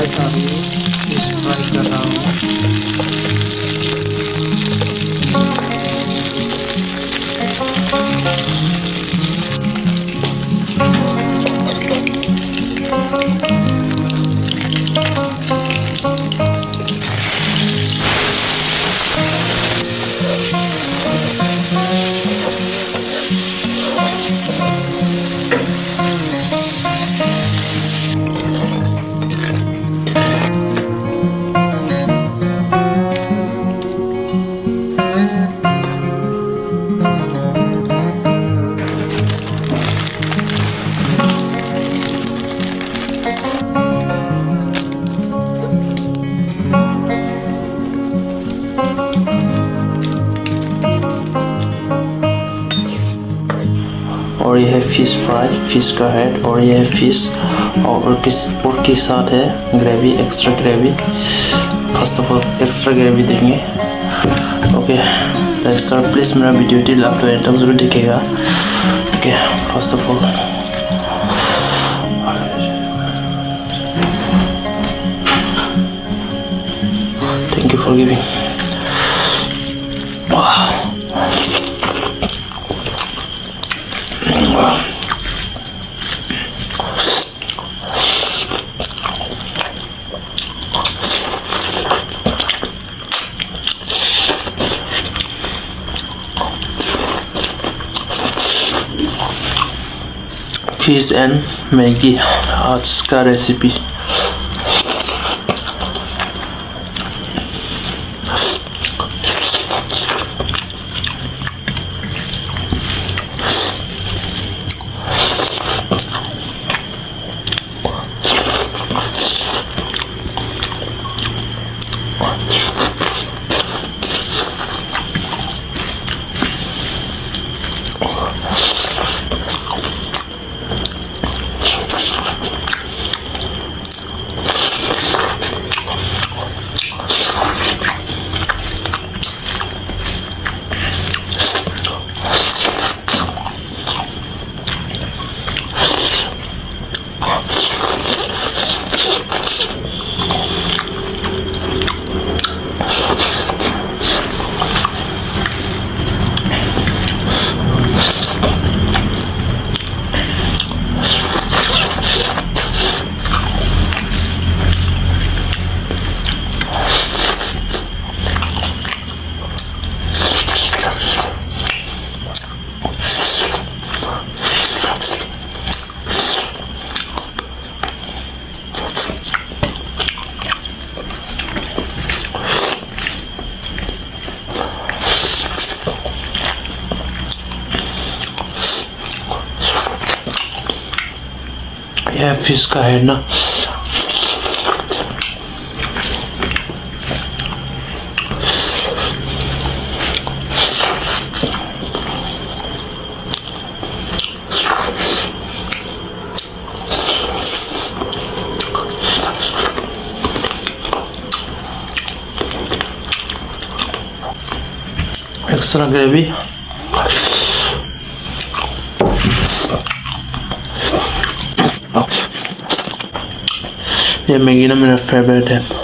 Guys अभी fish fry कर रहा हूँ। और ये है फिश फ्राई, फिश का हेड, और ये है फिश और के साथ है gravy, extra gravy. First of all extra gravy देंगे। Okay start. प्लीज़ मेरा वीडियो टिल आप तो एंड तक जरूर देखेगा। Okay first of all thank you for giving. Fish and Maggi आज का रेसिपी। यह फिश का है ना, एक्स्ट्रा ग्रेवी। ये मैगी ना मेरा फेवरेट है।